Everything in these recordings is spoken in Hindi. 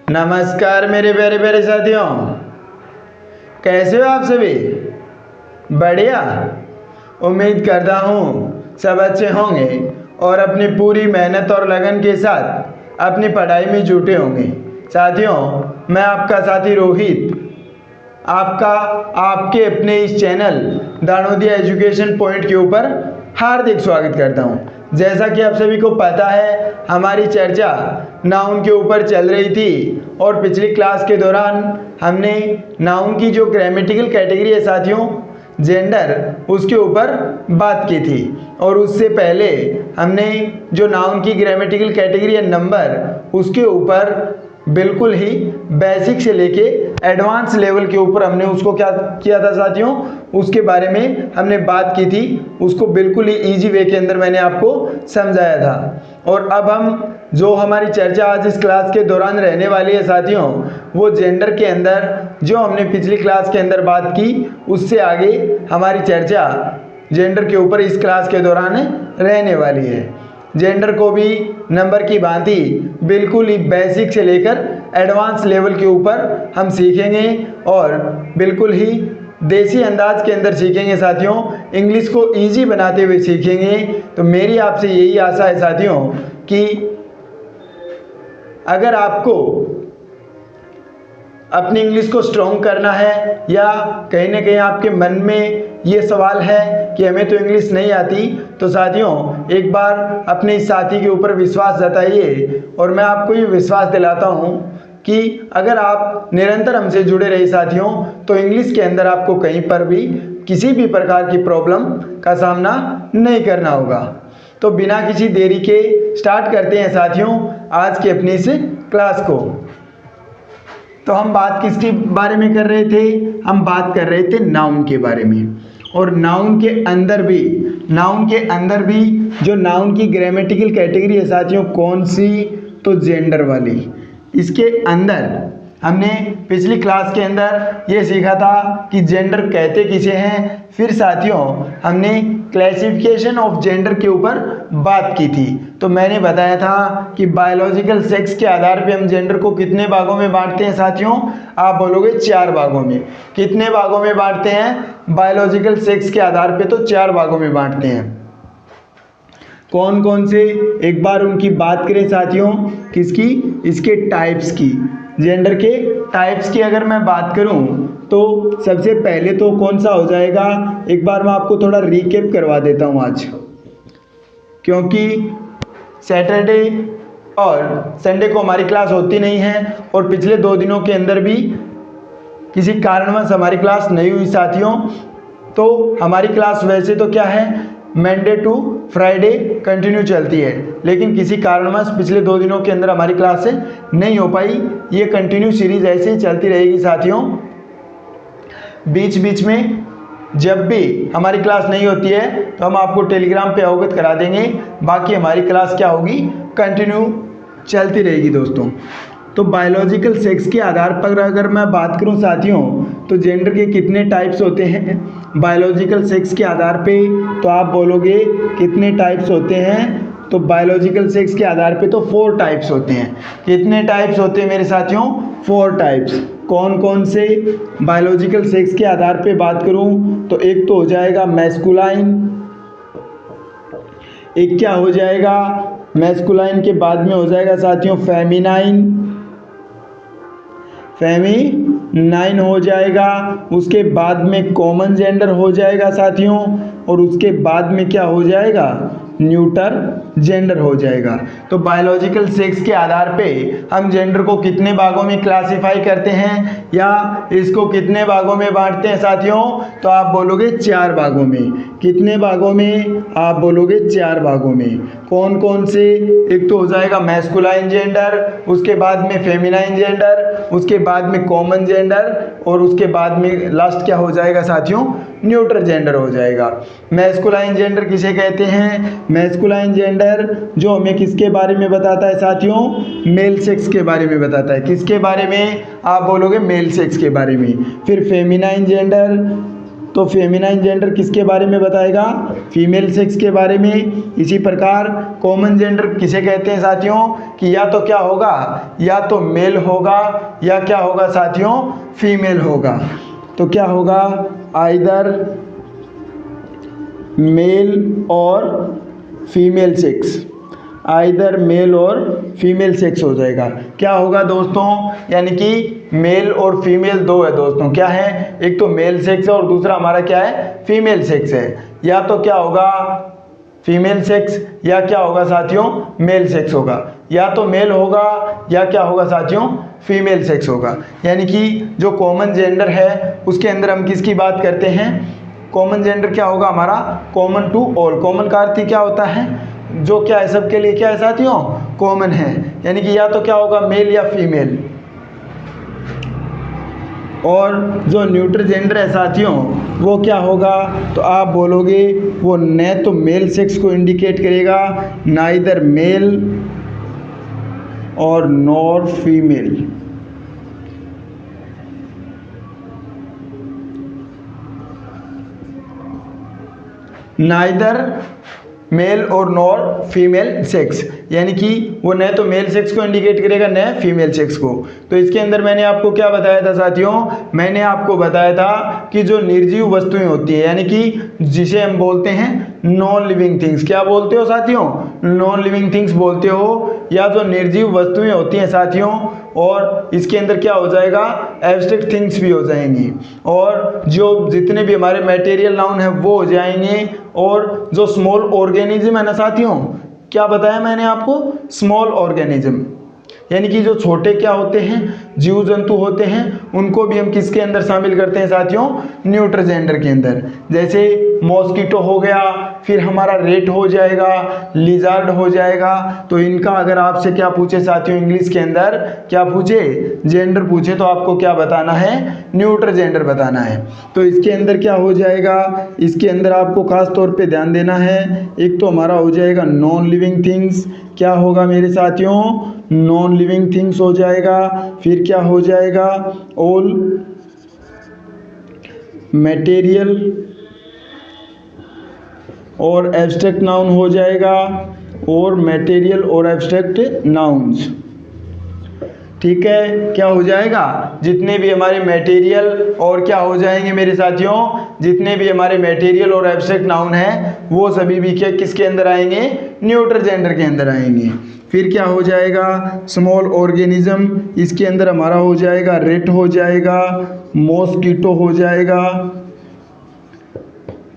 नमस्कार मेरे प्यारे प्यारे साथियों, कैसे हो आप सभी? बढ़िया। उम्मीद करता हूँ सब अच्छे होंगे और अपनी पूरी मेहनत और लगन के साथ अपनी पढ़ाई में जुटे होंगे। साथियों, मैं आपका साथी रोहित आपका आपके अपने इस चैनल दानोदिया एजुकेशन पॉइंट के ऊपर हार्दिक स्वागत करता हूँ। जैसा कि आप सभी को पता है, हमारी चर्चा नाउन के ऊपर चल रही थी और पिछली क्लास के दौरान हमने नाउन की जो ग्रामेटिकल कैटेगरी है साथियों, जेंडर, उसके ऊपर बात की थी। और उससे पहले हमने जो नाउन की ग्रामेटिकल कैटेगरी है नंबर, उसके ऊपर बिल्कुल ही बेसिक से लेके एडवांस लेवल के ऊपर हमने उसको क्या किया था साथियों, उसके बारे में हमने बात की थी। उसको बिल्कुल ही इजी वे के अंदर मैंने आपको समझाया था। और अब हम जो हमारी चर्चा आज इस क्लास के दौरान रहने वाली है साथियों, वो जेंडर के अंदर जो हमने पिछली क्लास के अंदर बात की, उससे आगे हमारी चर्चा जेंडर के ऊपर इस क्लास के दौरान रहने वाली है। जेंडर को भी नंबर की भांति बिल्कुल ही बेसिक से लेकर एडवांस लेवल के ऊपर हम सीखेंगे और बिल्कुल ही देसी अंदाज के अंदर सीखेंगे साथियों। इंग्लिश को इजी बनाते हुए सीखेंगे। तो मेरी आपसे यही आशा है साथियों कि अगर आपको अपनी इंग्लिश को स्ट्रॉन्ग करना है या कहीं ना कहीं आपके मन में ये सवाल है कि हमें तो इंग्लिश नहीं आती, तो साथियों एक बार अपने इस साथी के ऊपर विश्वास जताइए और मैं आपको ये विश्वास दिलाता हूँ कि अगर आप निरंतर हमसे जुड़े रहे साथियों, तो इंग्लिश के अंदर आपको कहीं पर भी किसी भी प्रकार की प्रॉब्लम का सामना नहीं करना होगा। तो बिना किसी देरी के स्टार्ट करते हैं साथियों आज की अपनी इस क्लास को। तो हम बात किसके बारे में कर रहे थे? हम बात कर रहे थे नाउन के बारे में। और नाउन के अंदर भी जो नाउन की ग्रामेटिकल कैटेगरी है साथियों, कौन सी? तो जेंडर वाली। इसके अंदर हमने पिछली क्लास के अंदर ये सीखा था कि जेंडर कहते किसे हैं। फिर साथियों हमने क्लासिफिकेशन ऑफ जेंडर के ऊपर बात की थी। तो मैंने बताया था कि बायोलॉजिकल सेक्स के आधार पे हम जेंडर को कितने भागों में बांटते हैं साथियों? आप बोलोगे 4 भागों में। कितने भागों में बांटते हैं? बायोलॉजिकल सेक्स के आधार पे तो 4 भागों में बांटते हैं। कौन कौन से? एक बार उनकी बात करें साथियों, किसकी? इसके टाइप्स की। जेंडर के टाइप्स की अगर मैं बात करूं तो सबसे पहले तो कौन सा हो जाएगा? एक बार मैं आपको थोड़ा रिकैप करवा देता हूं आज, क्योंकि सैटरडे और संडे को हमारी क्लास होती नहीं है और पिछले 2 दिनों के अंदर भी किसी कारणवश हमारी क्लास नहीं हुई साथियों। तो हमारी क्लास वैसे तो क्या है, मंडे टू फ्राइडे कंटिन्यू चलती है, लेकिन किसी कारणवश पिछले 2 दिनों के अंदर हमारी क्लास नहीं हो पाई। ये कंटिन्यू सीरीज ऐसे ही चलती रहेगी साथियों। बीच बीच में जब भी हमारी क्लास नहीं होती है तो हम आपको टेलीग्राम पे अवगत करा देंगे। बाकी हमारी क्लास क्या होगी, कंटिन्यू चलती रहेगी दोस्तों। तो बायोलॉजिकल सेक्स के आधार पर अगर मैं बात करूं साथियों, तो जेंडर के कितने टाइप्स होते हैं बायोलॉजिकल सेक्स के आधार पे? तो आप बोलोगे कितने टाइप्स होते हैं? तो बायोलॉजिकल सेक्स के आधार पे तो 4 टाइप्स होते हैं। कितने टाइप्स होते हैं मेरे साथियों? 4 टाइप्स। कौन कौन से? बायोलॉजिकल सेक्स के आधार पे बात करूं तो एक तो हो जाएगा मैस्कुलाइन, एक क्या हो जाएगा, मैस्कुलाइन के बाद में हो जाएगा साथियों फेमिनाइन हो जाएगा। उसके बाद में कॉमन जेंडर हो जाएगा साथियों, और उसके बाद में क्या हो जाएगा, न्यूटर जेंडर हो जाएगा। तो बायोलॉजिकल सेक्स के आधार पे हम जेंडर को कितने भागों में क्लासिफाई करते हैं या इसको कितने भागों में बांटते हैं साथियों? तो आप बोलोगे 4 भागों में। कितने भागों में? आप बोलोगे 4 भागों में। कौन कौन से? एक तो हो जाएगा मैस्कुलाइन जेंडर, उसके बाद में फेमिनाइन जेंडर, उसके बाद में कॉमन जेंडर, और उसके बाद में लास्ट क्या हो जाएगा साथियों, न्यूट्रल जेंडर हो जाएगा। मैस्कुलाइन जेंडर किसे कहते हैं? मैस्कुलाइन जेंडर जो हमें किसके बारे में बताता है साथियों? मेल सेक्स के बारे में बताता है। किसके बारे में? आप बोलोगे मेल सेक्स के बारे में। फिर फेमिनाइन जेंडर तो फेमिनाइन जेंडर किसके बारे में बताएगा? फीमेल सेक्स के बारे में। इसी प्रकार कॉमन जेंडर किसे कहते हैं साथियों? कि या तो क्या होगा, या तो मेल होगा या क्या होगा साथियों? फीमेल होगा। तो क्या होगा? आइदर मेल और फीमेल सेक्स, आइदर मेल और फीमेल सेक्स हो जाएगा। क्या होगा दोस्तों? यानी कि मेल और फीमेल दो है दोस्तों। क्या है? एक तो मेल सेक्स है और दूसरा हमारा क्या है? फीमेल सेक्स है। या तो क्या होगा? फीमेल सेक्स या क्या होगा साथियों? मेल सेक्स होगा। या तो मेल होगा या क्या होगा साथियों? फीमेल सेक्स होगा। यानी कि जो कॉमन जेंडर है उसके अंदर हम किसकी बात करते हैं? कॉमन जेंडर क्या होगा हमारा? Common to all. कॉमन का अर्थ ही क्या होता है? जो क्या है सबके लिए क्या है साथियों? कॉमन है। यानी कि या तो क्या होगा? मेल या फीमेल। और जो न्यूट्रल जेंडर है साथियों वो क्या होगा? तो आप बोलोगे वो न तो मेल सेक्स को इंडिकेट करेगा, नाइदर मेल और नॉर फीमेल। नाइदर मेल और नॉर फीमेल सेक्स, यानी कि वो न तो मेल सेक्स को इंडिकेट करेगा न फीमेल सेक्स को। तो इसके अंदर मैंने आपको क्या बताया था साथियों? मैंने आपको बताया था कि जो निर्जीव वस्तुएं होती है, यानी कि जिसे हम बोलते हैं नॉन लिविंग थिंग्स। क्या बोलते हो साथियों? नॉन लिविंग थिंग्स बोलते हो, या जो निर्जीव वस्तुएं होती हैं साथियों। और इसके अंदर क्या हो जाएगा? एब्स्ट्रैक्ट थिंग्स भी हो जाएंगी, और जो जितने भी हमारे मटेरियल नाउन है वो हो जाएंगे। और जो स्मॉल ऑर्गेनिज्म है ना साथियों, क्या बताया मैंने आपको? स्मॉल ऑर्गेनिज्म, यानी कि जो छोटे क्या होते हैं? जीव जंतु होते हैं, उनको भी हम किसके अंदर शामिल करते हैं साथियों? न्यूट्रल जेंडर के अंदर। जैसे मॉस्किटो हो गया, फिर हमारा रेट हो जाएगा, लिजार्ड हो जाएगा। तो इनका अगर आपसे क्या पूछे साथियों इंग्लिश के अंदर, क्या पूछे? जेंडर पूछे, तो आपको क्या बताना है? न्यूट्रल जेंडर बताना है। तो इसके अंदर क्या हो जाएगा? इसके अंदर आपको खास तौर पे ध्यान देना है। एक तो हमारा हो जाएगा नॉन लिविंग थिंग्स। क्या होगा मेरे साथियों? नॉन लिविंग थिंग्स हो जाएगा। फिर क्या हो जाएगा? ऑल मटेरियल और एब्स्ट्रैक्ट नाउन हो जाएगा, और मटेरियल और एब्स्ट्रैक्ट नाउन्स। ठीक है, क्या हो जाएगा? जितने भी हमारे मटेरियल और क्या हो जाएंगे मेरे साथियों? जितने भी हमारे मटेरियल और एब्स्ट्रैक्ट नाउन है वो सभी भी क्या किसके अंदर आएंगे? न्यूट्रल जेंडर के अंदर आएंगे। फिर क्या हो जाएगा? स्मॉल ऑर्गेनिज्म, इसके अंदर हमारा हो जाएगा रेट हो जाएगा, मॉस्किटो हो जाएगा,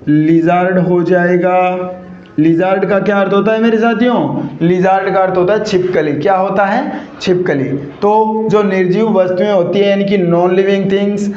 लिजार्ड हो जाएगा। लिजार्ड का क्या अर्थ होता है मेरे साथियों? लिजार्ड का अर्थ होता है छिपकली। क्या होता है? छिपकली। तो जो निर्जीव वस्तुएं होती है यानी कि नॉन लिविंग थिंग्स,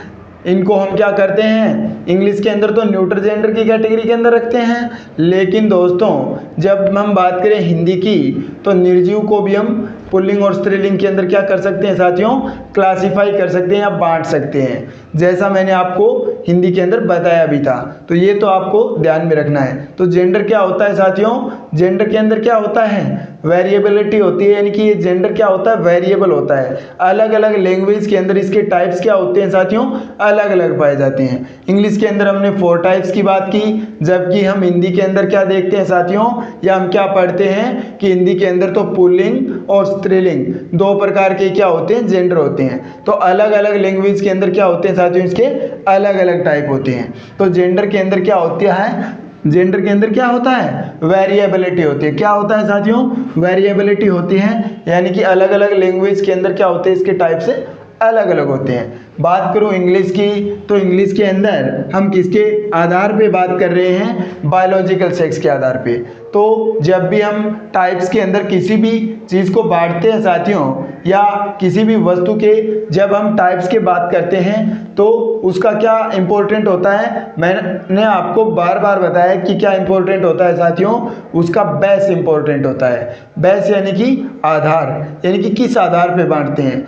इनको हम क्या करते हैं? इंग्लिश के अंदर तो न्यूट्रल जेंडर की कैटेगरी के अंदर रखते हैं, लेकिन दोस्तों जब हम बात करें हिंदी की तो निर्जीव को भी हम पुल्लिंग और स्त्रीलिंग के अंदर क्या कर सकते हैं साथियों? क्लासिफाई कर सकते हैं या बांट सकते हैं, जैसा मैंने आपको हिंदी के अंदर बताया भी था। तो ये तो आपको ध्यान में रखना है। तो जेंडर क्या होता है साथियों? जेंडर के अंदर क्या होता है? वेरिएबिलिटी होती है, यानी कि ये जेंडर क्या होता है? वेरिएबल होता है। अलग अलग लैंग्वेज के अंदर इसके टाइप्स क्या होते हैं साथियों? अलग अलग पाए जाते हैं। इंग्लिश के अंदर हमने 4 टाइप्स की बात की, जबकि हम हिंदी के अंदर क्या देखते हैं साथियों, या हम क्या पढ़ते हैं कि हिंदी के अंदर तो पुल्लिंग और स्त्रीलिंग 2 प्रकार के क्या होते हैं? जेंडर होते हैं। तो अलग अलग लैंग्वेज के अंदर क्या होते हैं साथियों? इसके अलग अलग टाइप होते हैं। तो जेंडर के अंदर क्या होता है? जेंडर के अंदर क्या होता है? वेरिएबिलिटी होती है। क्या होता है साथियों? वेरिएबिलिटी होती है, यानी कि अलग अलग लैंग्वेज के अंदर क्या होते हैं? इसके टाइप से अलग अलग होते हैं। बात करूं इंग्लिश की, तो इंग्लिश के अंदर हम किसके आधार पे बात कर रहे हैं? बायोलॉजिकल सेक्स के आधार पे। तो जब भी हम टाइप्स के अंदर किसी भी चीज़ को बांटते हैं साथियों, या किसी भी वस्तु के जब हम टाइप्स की बात करते हैं तो उसका क्या इंपॉर्टेंट होता है? मैंने आपको बार बार बताया कि क्या इंपॉर्टेंट होता है साथियों? उसका बेस इंपॉर्टेंट होता है। बेस यानी कि आधार, यानी कि किस आधार पे बांटते हैं।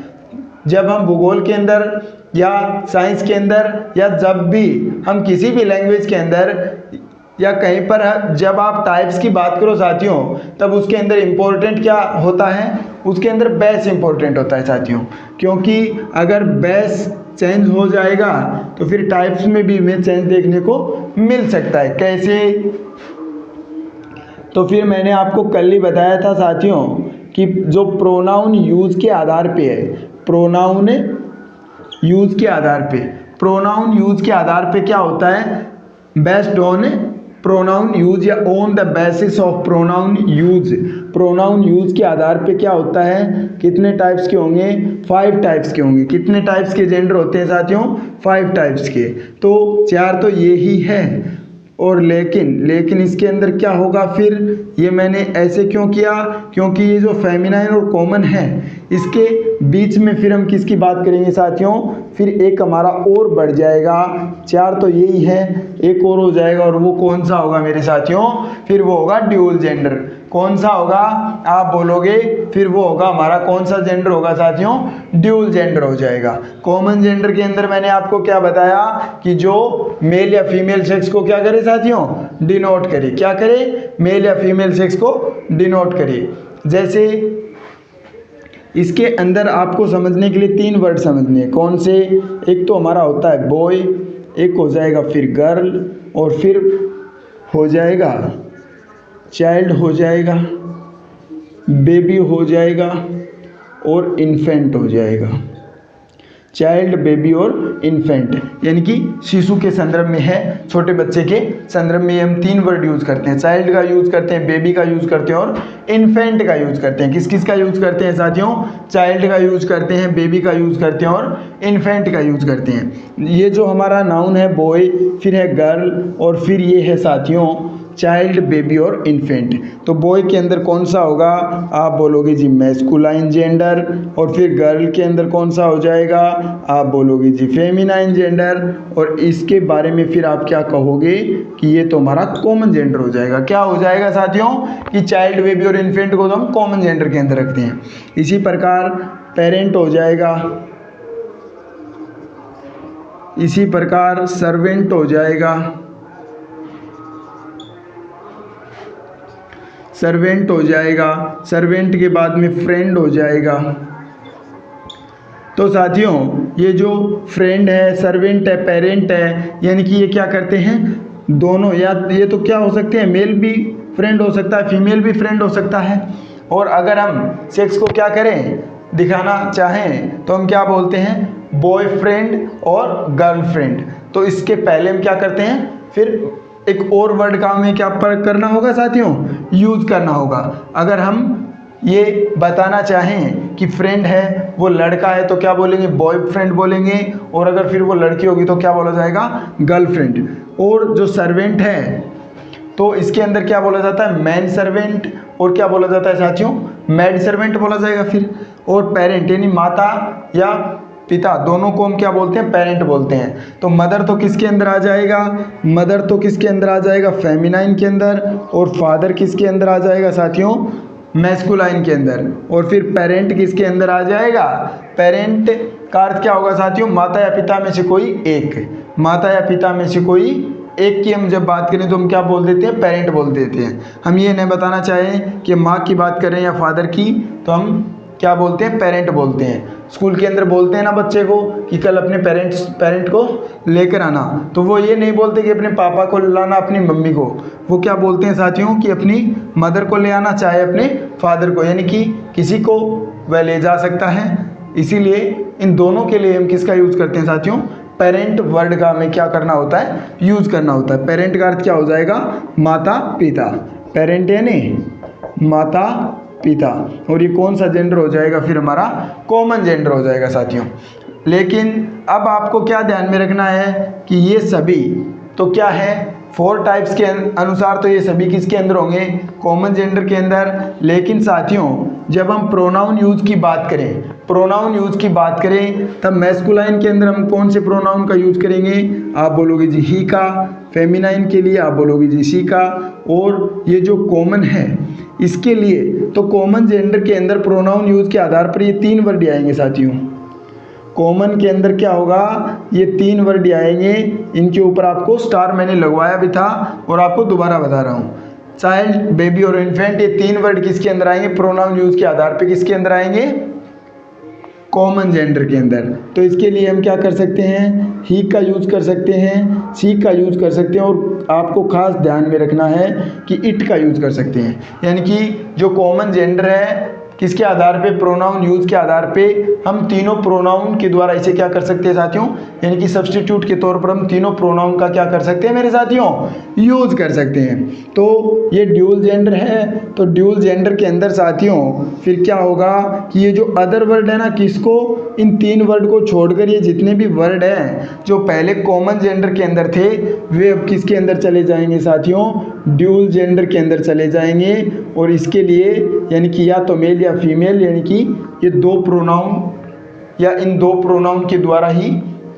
जब हम भूगोल के अंदर या साइंस के अंदर या जब भी हम किसी भी लैंग्वेज के अंदर या कहीं पर जब आप टाइप्स की बात करो साथियों, तब उसके अंदर इम्पोर्टेंट क्या होता है, उसके अंदर बेस इम्पोर्टेंट होता है साथियों, क्योंकि अगर बेस चेंज हो जाएगा तो फिर टाइप्स में भी हमें चेंज देखने को मिल सकता है। कैसे? तो फिर मैंने आपको कल ही बताया था साथियों कि जो प्रोनाउन यूज़ के आधार पे है, प्रोनाउन यूज़ के आधार पे, प्रोनाउन यूज़ के आधार पे क्या होता है, बेस्ड ऑन प्रोनाउन यूज या on the basis of pronoun use, pronoun use के आधार पे क्या होता है, कितने टाइप्स के होंगे, 5 टाइप्स के होंगे। कितने टाइप्स के जेंडर होते हैं साथियों? 5 टाइप्स के। तो 4 तो ये ही है, और लेकिन इसके अंदर क्या होगा फिर, ये मैंने ऐसे क्यों किया, क्योंकि ये जो फेमिनाइन और कॉमन है इसके बीच में फिर हम किसकी बात करेंगे साथियों, फिर एक हमारा और बढ़ जाएगा। 4 तो यही है, एक और हो जाएगा, और वो कौन सा होगा मेरे साथियों, फिर वो होगा ड्यूल जेंडर। कौन सा होगा आप बोलोगे, फिर वो होगा हमारा कौन सा जेंडर होगा साथियों, ड्यूल जेंडर हो जाएगा। कॉमन जेंडर के अंदर मैंने आपको क्या बताया कि जो मेल या फीमेल सेक्स को क्या करे साथियों, डिनोट करे। क्या करे? मेल या फीमेल सेक्स को डिनोट करे। जैसे इसके अंदर आपको समझने के लिए 3 वर्ड समझने हैं। कौन से? एक तो हमारा होता है बॉय, एक हो जाएगा फिर गर्ल, और फिर हो जाएगा चाइल्ड, हो जाएगा बेबी, हो जाएगा और इन्फेंट हो जाएगा। चाइल्ड, बेबी और इन्फेंट, यानी कि शिशु के संदर्भ में है, छोटे बच्चे के संदर्भ में हम 3 वर्ड यूज़ करते हैं। चाइल्ड का यूज़ करते हैं, बेबी का यूज़ करते हैं और इन्फेंट का यूज़ करते हैं। किस किस का यूज़ करते हैं साथियों? चाइल्ड का यूज़ करते हैं, बेबी का यूज़ करते हैं और इन्फेंट का यूज़ करते हैं। ये जो हमारा नाउन है बॉय, फिर है गर्ल, और फिर ये है साथियों चाइल्ड, बेबी और इन्फेंट। तो बॉय के अंदर कौन सा होगा, आप बोलोगे जी मैस्कुलाइन जेंडर, और फिर गर्ल के अंदर कौन सा हो जाएगा, आप बोलोगे जी फेमिनाइन जेंडर, और इसके बारे में फिर आप क्या कहोगे कि ये तो हमारा कॉमन जेंडर हो जाएगा। क्या हो जाएगा साथियों कि चाइल्ड, बेबी और इन्फेंट को तो हम कॉमन जेंडर के अंदर रखते हैं। इसी प्रकार पेरेंट हो जाएगा, इसी प्रकार सर्वेंट हो जाएगा, सर्वेंट हो जाएगा, सर्वेंट के बाद में फ्रेंड हो जाएगा। तो साथियों ये जो फ्रेंड है, सर्वेंट है, पेरेंट है, यानी कि ये क्या करते हैं दोनों, या ये तो क्या हो सकते हैं, मेल भी फ्रेंड हो सकता है, फीमेल भी फ्रेंड हो सकता है। और अगर हम सेक्स को क्या करें, दिखाना चाहें, तो हम क्या बोलते हैं, बॉयफ्रेंड और गर्लफ्रेंड। तो इसके पहले हम क्या करते हैं, फिर एक और वर्ड का हमें क्या करना होगा साथियों, यूज़ करना होगा। अगर हम ये बताना चाहें कि फ्रेंड है वो लड़का है तो क्या बोलेंगे, बॉयफ्रेंड बोलेंगे, और अगर फिर वो लड़की होगी तो क्या बोला जाएगा, गर्लफ्रेंड। और जो सर्वेंट है तो इसके अंदर क्या बोला जाता है, मैन सर्वेंट, और क्या बोला जाता है साथियों, मैड सर्वेंट बोला जाएगा फिर। और पेरेंट यानी माता या पिता, दोनों को हम क्या बोलते हैं, पेरेंट बोलते हैं। तो मदर तो किसके अंदर आ जाएगा, मदर तो किसके अंदर आ जाएगा, फेमिनाइन के अंदर, और फादर किसके अंदर आ जाएगा साथियों, मैस्कुलाइन के अंदर। और फिर पेरेंट किसके अंदर आ जाएगा, पेरेंट का अर्थ क्या होगा साथियों, माता या पिता में से कोई एक, माता या पिता में से कोई एक की हम जब बात करें तो हम क्या बोल देते हैं, पेरेंट बोल देते हैं। हम ये नहीं बताना चाहें कि माँ की बात करें या फादर की, तो हम क्या बोलते हैं, पेरेंट बोलते हैं। स्कूल के अंदर बोलते हैं ना बच्चे को कि कल अपने पेरेंट को लेकर आना, तो वो ये नहीं बोलते कि अपने पापा को लाना, अपनी मम्मी को, वो क्या बोलते हैं साथियों कि अपनी मदर को ले आना, चाहे अपने फादर को, यानी कि किसी को वह ले जा सकता है। इसीलिए इन दोनों के लिए हम किसका यूज़ करते हैं साथियों, पेरेंट वर्ड का हमें क्या करना होता है, यूज़ करना होता है। पेरेंट का अर्थ क्या हो जाएगा, माता पिता, पेरेंट यानी माता पिता। और ये कौन सा जेंडर हो जाएगा, फिर हमारा कॉमन जेंडर हो जाएगा साथियों। लेकिन अब आपको क्या ध्यान में रखना है कि ये सभी तो क्या है, 4 टाइप्स के अनुसार तो ये सभी किसके अंदर होंगे, कॉमन जेंडर के अंदर। लेकिन साथियों जब हम प्रोनाउन यूज की बात करें, प्रोनाउन यूज की बात करें, तब मैस्कुलाइन के अंदर हम कौन से प्रोनाउन का यूज करेंगे, आप बोलोगे जी ही का, फेमिनाइन के लिए आप बोलोगे जी शी का, और ये जो कॉमन है इसके लिए तो कॉमन जेंडर के अंदर प्रोनाउन यूज के आधार पर ये 3 वर्ड आएंगे साथियों। कॉमन के अंदर क्या होगा, ये 3 वर्ड आएंगे, इनके ऊपर आपको स्टार मैंने लगवाया भी था और आपको दोबारा बता रहा हूँ। चाइल्ड, बेबी और इन्फेंट, ये 3 वर्ड किसके अंदर आएंगे, प्रोनाउन यूज के आधार पे किसके अंदर आएंगे, कॉमन जेंडर के अंदर। तो इसके लिए हम क्या कर सकते हैं, ही का यूज कर सकते हैं, शी का यूज कर सकते हैं, और आपको खास ध्यान में रखना है कि इट का यूज कर सकते हैं। यानी कि जो कॉमन जेंडर है किसके आधार पे, प्रोनाउन यूज के आधार पे हम तीनों प्रोनाउन के द्वारा इसे क्या कर सकते हैं साथियों, यानी कि सब्स्टिट्यूट के तौर पर हम तीनों प्रोनाउन का क्या कर सकते हैं मेरे साथियों, यूज कर सकते हैं। तो ये ड्यूल जेंडर है। तो ड्यूल जेंडर के अंदर साथियों फिर क्या होगा कि ये जो अदर वर्ड है ना, किसको, इन 3 वर्ड को छोड़कर ये जितने भी वर्ड हैं जो पहले कॉमन जेंडर के अंदर थे वे अब किसके अंदर चले जाएंगे साथियों, ड्यूल जेंडर के अंदर चले जाएंगे। और इसके लिए यानी कि या तो मेल या फीमेल, यानी कि ये 2 प्रोनाउन या इन 2 प्रोनाउन के द्वारा ही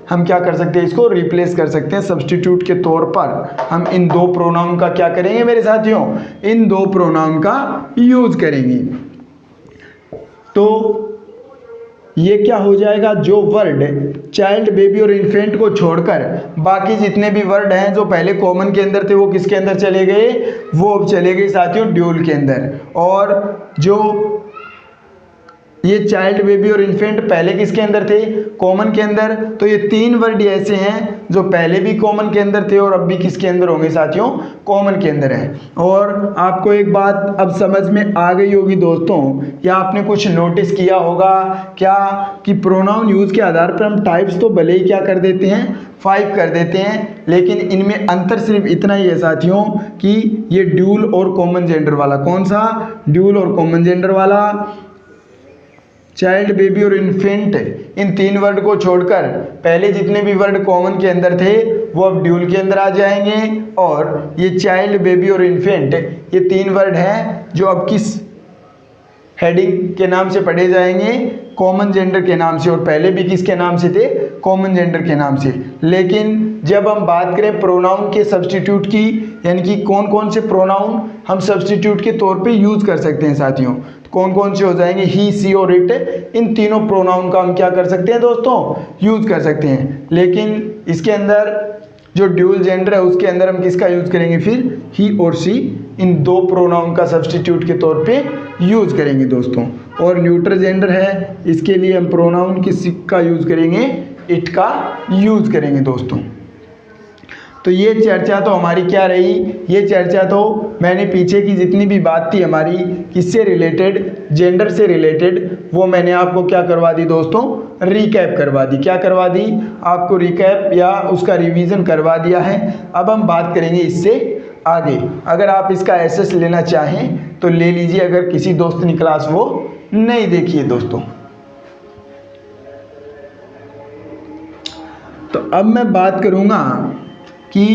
हम क्या कर सकते हैं, इसको रिप्लेस कर सकते हैं। सब्स्टिट्यूट के तौर पर हम इन 2 प्रोनाउन का क्या करेंगे मेरे साथियों, इन 2 प्रोनाउन का यूज करेंगे। तो ये क्या हो जाएगा, जो वर्ड चाइल्ड, बेबी और इन्फेंट को छोड़कर बाकी जितने भी वर्ड हैं जो पहले कॉमन के अंदर थे वो किसके अंदर चले गए, वो अब चले गए साथियों ड्यूल के अंदर। और जो ये चाइल्ड, बेबी और इन्फेंट पहले किसके अंदर थे, कॉमन के अंदर। तो ये 3 वर्ड ऐसे हैं जो पहले भी कॉमन के अंदर थे और अब भी किसके अंदर होंगे साथियों, कॉमन के अंदर है। और आपको एक बात अब समझ में आ गई होगी दोस्तों, या आपने कुछ नोटिस किया होगा क्या कि प्रोनाउन यूज के आधार पर हम टाइप्स तो भले ही क्या कर देते हैं, 5 कर देते हैं, लेकिन इनमें अंतर सिर्फ इतना ही है साथियों कि ये ड्यूल और कॉमन जेंडर वाला, कौन सा, ड्यूल और कॉमन जेंडर वाला, चाइल्ड, बेबी और इन्फेंट, इन 3 वर्ड को छोड़कर पहले जितने भी वर्ड कॉमन के अंदर थे वो अब ड्यूल के अंदर आ जाएंगे। और ये चाइल्ड, बेबी और इन्फेंट ये 3 वर्ड हैं जो अब किस हेडिंग के नाम से पढ़े जाएंगे, कॉमन जेंडर के नाम से, और पहले भी किसके नाम से थे, कॉमन जेंडर के नाम से। लेकिन जब हम बात करें प्रोनाउन के सब्स्टिट्यूट की, यानी कि कौन कौन से प्रोनाउन हम सब्स्टिट्यूट के तौर पे यूज कर सकते हैं साथियों, कौन कौन से हो जाएंगे, ही, सी और इट, इन तीनों प्रोनाउन का हम क्या कर सकते हैं दोस्तों, यूज कर सकते हैं। लेकिन इसके अंदर जो ड्यूल जेंडर है उसके अंदर हम किसका यूज करेंगे, फिर ही और सी, इन 2 प्रोनाउन का सब्स्टिट्यूट के तौर पे यूज करेंगे दोस्तों। और न्यूट्रल जेंडर है, इसके लिए हम प्रोनाउन का यूज करेंगे, इट का यूज करेंगे दोस्तों। तो ये चर्चा तो हमारी क्या रही, ये चर्चा तो मैंने पीछे की जितनी भी बात थी हमारी किससे रिलेटेड, जेंडर से रिलेटेड, वो मैंने आपको क्या करवा दी दोस्तों, रिकैप करवा दी। क्या करवा दी, आपको रिकैप या उसका रिवीजन करवा दिया है। अब हम बात करेंगे इससे आगे। अगर आप इसका एसएस लेना चाहें तो ले लीजिए, अगर किसी दोस्त ने क्लास वो नहीं देखी है दोस्तों। तो अब मैं बात करूंगा कि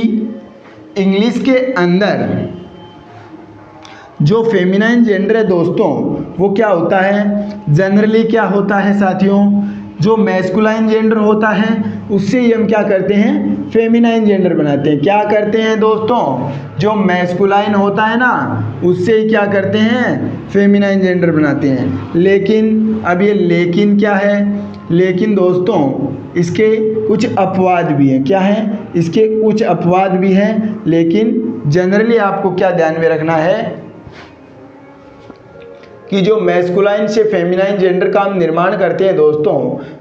इंग्लिश के अंदर जो फेमिनाइन जेंडर है दोस्तों वो क्या होता है, जनरली क्या होता है साथियों, जो मैस्कुलाइन जेंडर होता है उससे ही हम क्या करते हैं, फेमिनाइन जेंडर बनाते हैं। क्या करते हैं दोस्तों, जो मैस्कुलाइन होता है ना उससे ही क्या करते हैं, फेमिनाइन जेंडर बनाते हैं। लेकिन अब ये लेकिन क्या है, लेकिन दोस्तों इसके कुछ अपवाद भी हैं। क्या है, इसके कुछ अपवाद भी हैं। लेकिन जनरली आपको क्या ध्यान में रखना है कि जो मैस्कुलाइन से फेमिनाइन जेंडर का हम निर्माण करते हैं दोस्तों,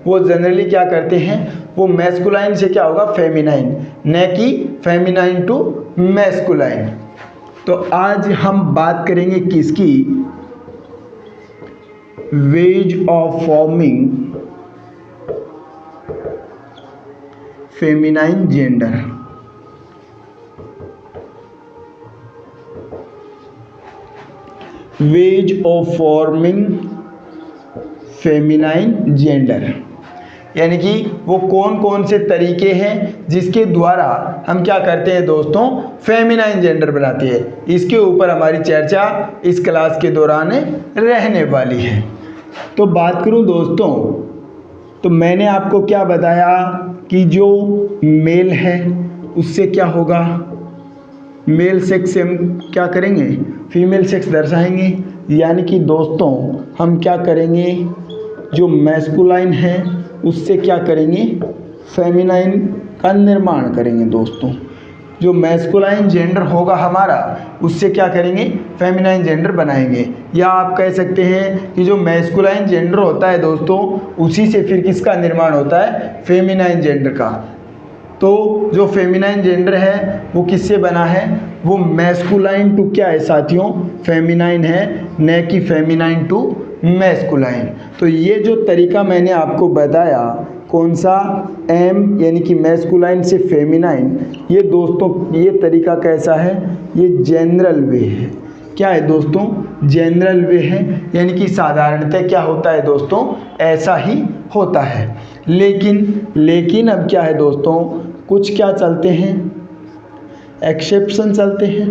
वो जनरली क्या करते हैं, वो मैस्कुलाइन से क्या होगा, फेमिनाइन, न कि फेमिनाइन टू मैस्कुलाइन। तो आज हम बात करेंगे किसकी, ways of forming feminine gender. Ways of forming feminine gender, यानी कि वो कौन कौन से तरीके हैं जिसके द्वारा हम क्या करते हैं दोस्तों, फेमिनाइन जेंडर बनाते हैं। इसके ऊपर हमारी चर्चा इस क्लास के दौरान रहने वाली है। तो बात करूं दोस्तों, तो मैंने आपको क्या बताया कि जो मेल है उससे क्या होगा, मेल सेक्स से हम क्या करेंगे, फीमेल सेक्स दर्शाएंगे। यानी कि दोस्तों हम क्या करेंगे, जो मैस्कुलाइन है उससे क्या करेंगे, फेमिनाइन का निर्माण करेंगे दोस्तों। जो मैस्कुलाइन जेंडर होगा हमारा, उससे क्या करेंगे, फेमिनाइन जेंडर बनाएंगे। या आप कह सकते हैं कि जो मैस्कुलाइन जेंडर होता है दोस्तों, उसी से फिर किसका निर्माण होता है, फेमिनाइन जेंडर का। तो जो फेमिनाइन जेंडर है वो किससे बना है, वो मैस्कुलाइन टू क्या है साथियों, फेमिनाइन है, न कि फेमिनाइन टू मैस्कुलाइन। तो ये जो तरीका मैंने आपको बताया, कौन सा, एम यानी कि मैस्कुलाइन से फेमिनाइन, ये दोस्तों ये तरीका कैसा है, ये जनरल वे है। क्या है दोस्तों, जनरल वे है, यानी कि साधारणतः क्या होता है दोस्तों, ऐसा ही होता है। लेकिन अब क्या है दोस्तों, कुछ क्या चलते हैं, एक्सेप्शन चलते हैं,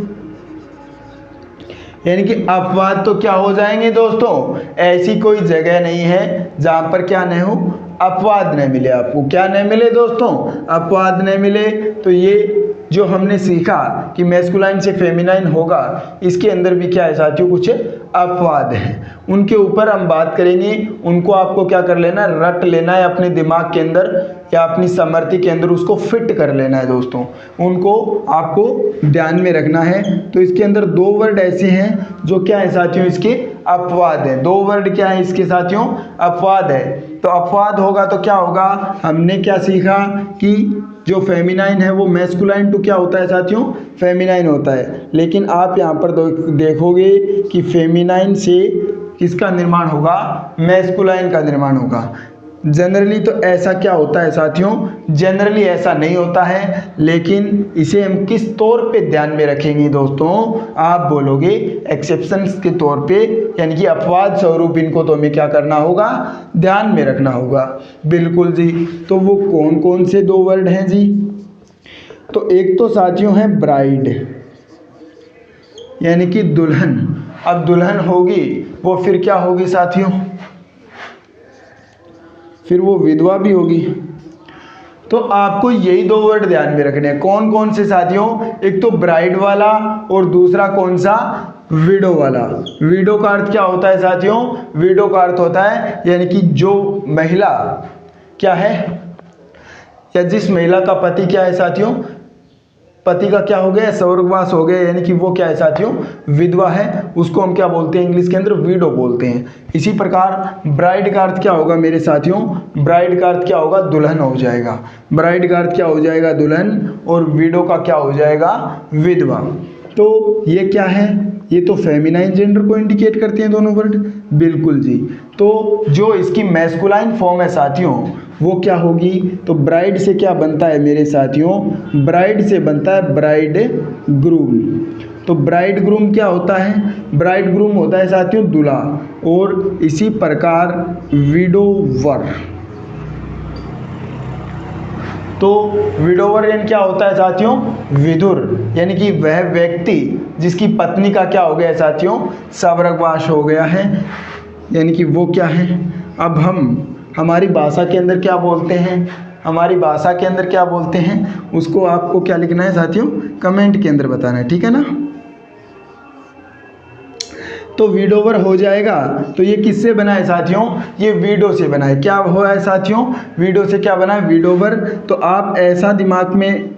यानी कि अपवाद तो क्या हो जाएंगे दोस्तों, ऐसी कोई जगह नहीं है जहाँ पर क्या नहीं हो, अपवाद न मिले। आपको क्या न मिले दोस्तों, अपवाद न मिले। तो ये जो हमने सीखा कि मैस्कुलाइन से फेमिनाइन होगा, इसके अंदर भी क्या है साथियों, कुछ अपवाद हैं, उनके ऊपर हम बात करेंगे। उनको आपको क्या कर लेना, रट लेना है अपने दिमाग के अंदर या अपनी समृद्धि के अंदर, उसको फिट कर लेना है दोस्तों, उनको आपको ध्यान में रखना है। तो इसके अंदर दो वर्ड ऐसे हैं जो क्या है साथियों, इसके अपवाद है। दो वर्ड क्या है इसके साथियों, अपवाद है। तो अपवाद होगा तो क्या होगा, हमने क्या सीखा कि जो फेमिनाइन है वो मैस्कुलाइन टू क्या होता है साथियों, फेमिनाइन होता है। लेकिन आप यहाँ पर देखोगे कि फेमिनाइन से किसका निर्माण होगा, मैस्कुलाइन का निर्माण होगा। जनरली तो ऐसा क्या होता है साथियों, जनरली ऐसा नहीं होता है। लेकिन इसे हम किस तौर पे ध्यान में रखेंगे दोस्तों, आप बोलोगे एक्सेप्शंस के तौर पे, यानी कि अपवाद स्वरूप इनको तो हमें क्या करना होगा, ध्यान में रखना होगा। बिल्कुल जी। तो वो कौन कौन से दो वर्ड हैं जी, तो एक तो साथियों है ब्राइड, यानी कि दुल्हन। अब दुल्हन होगी वो फिर क्या होगी साथियों, फिर वो विधवा भी होगी। तो आपको यही दो वर्ड ध्यान में रखने हैं। कौन कौन से साथियों, एक तो ब्राइड वाला और दूसरा कौन सा, विडो वाला। विडो का अर्थ क्या होता है साथियों, विडो का अर्थ होता है यानी कि जो महिला क्या है, या जिस महिला का पति क्या है साथियों, पति का क्या हो गया, स्वर्गवास हो गया, यानी कि वो क्या है साथियों, विधवा है, उसको हम क्या बोलते हैं इंग्लिश के अंदर, विडो बोलते हैं। इसी प्रकार ब्राइड का अर्थ क्या होगा मेरे साथियों, ब्राइड का अर्थ क्या होगा, दुल्हन हो जाएगा। ब्राइड का अर्थ क्या हो जाएगा, दुल्हन, और विडो का क्या हो जाएगा, विधवा। तो ये क्या है, ये तो फेमिनाइन जेंडर को इंडिकेट करते हैं दोनों वर्ड। बिल्कुल जी। तो जो इसकी मैस्कुलाइन फॉर्म है साथियों, वो क्या होगी, तो ब्राइड से क्या बनता है मेरे साथियों, ब्राइड से बनता है ब्राइड ग्रूम। तो ब्राइड ग्रूम क्या होता है, ब्राइड ग्रूम होता है साथियों दूल्हा। और इसी प्रकार विडोवर, तो विडोवर यानी क्या होता है साथियों, विधुर, यानी कि वह व्यक्ति जिसकी पत्नी का क्या हो गया है साथियों, स्वर्गवास हो गया है, यानी कि वो क्या है। अब हम हमारी भाषा के अंदर क्या बोलते हैं, हमारी भाषा के अंदर क्या बोलते हैं, उसको आपको क्या लिखना है साथियों, कमेंट के अंदर बताना है, ठीक है ना। तो विडोवर हो जाएगा। तो ये किससे बना है साथियों, ये विडो से बना है। क्या हुआ है साथियों, विडो से क्या बना है, विडोवर। तो आप ऐसा दिमाग में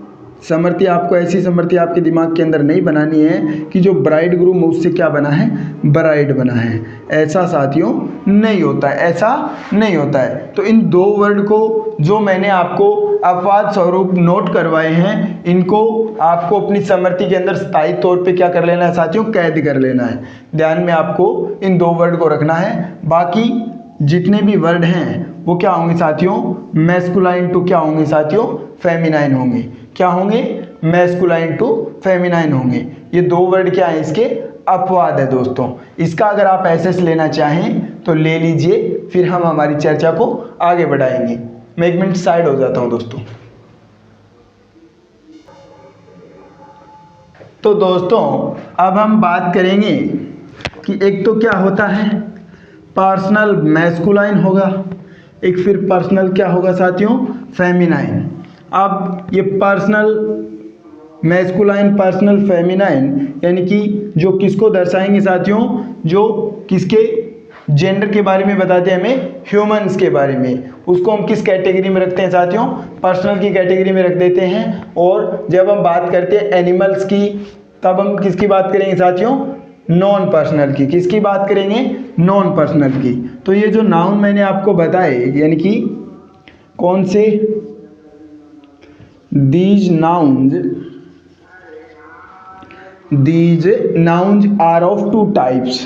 समृद्धि, आपको ऐसी समृद्धि आपके दिमाग के अंदर नहीं बनानी है कि जो ब्राइड ग्रूम उससे क्या बना है, ब्राइड बना है। ऐसा साथियों नहीं होता है, ऐसा नहीं होता है। तो इन दो वर्ड को जो मैंने आपको अपवाद स्वरूप नोट करवाए हैं, इनको आपको अपनी समृद्धि के अंदर स्थायी तौर पे क्या कर लेना है साथियों, कैद कर लेना है। ध्यान में आपको इन दो वर्ड को रखना है। बाकी जितने भी वर्ड हैं वो क्या होंगे साथियों, मैस्कुलाइन टू क्या होंगे साथियों, फेमिनाइन होंगे। क्या होंगे, मैस्कुलाइन टू फेमिनाइन होंगे। ये दो वर्ड क्या है, इसके अपवाद है दोस्तों। इसका अगर आप एसएस लेना चाहें तो ले लीजिए, फिर हम हमारी चर्चा को आगे बढ़ाएंगे। मैं एक मिनट साइड हो जाता हूं दोस्तों। तो दोस्तों अब हम बात करेंगे कि एक तो क्या होता है, पर्सनल मैस्कुलाइन होगा, एक फिर पर्सनल क्या होगा साथियों, फेमिनाइन। अब ये पर्सनल मैस्कुलाइन, पर्सनल फेमिनाइन, यानी कि जो किसको दर्शाएंगे साथियों, जो किसके जेंडर के बारे में बताते हैं हमें ह्यूमंस के बारे में, उसको हम किस कैटेगरी में रखते हैं साथियों, पर्सनल की कैटेगरी में रख देते हैं। और जब हम बात करते हैं एनिमल्स की, तब हम किसकी बात करेंगे साथियों, नॉन पर्सनल की। किसकी बात करेंगे, नॉन पर्सनल की। तो ये जो नाउन मैंने आपको बताए, यानी कि कौन से, these nouns are of two types।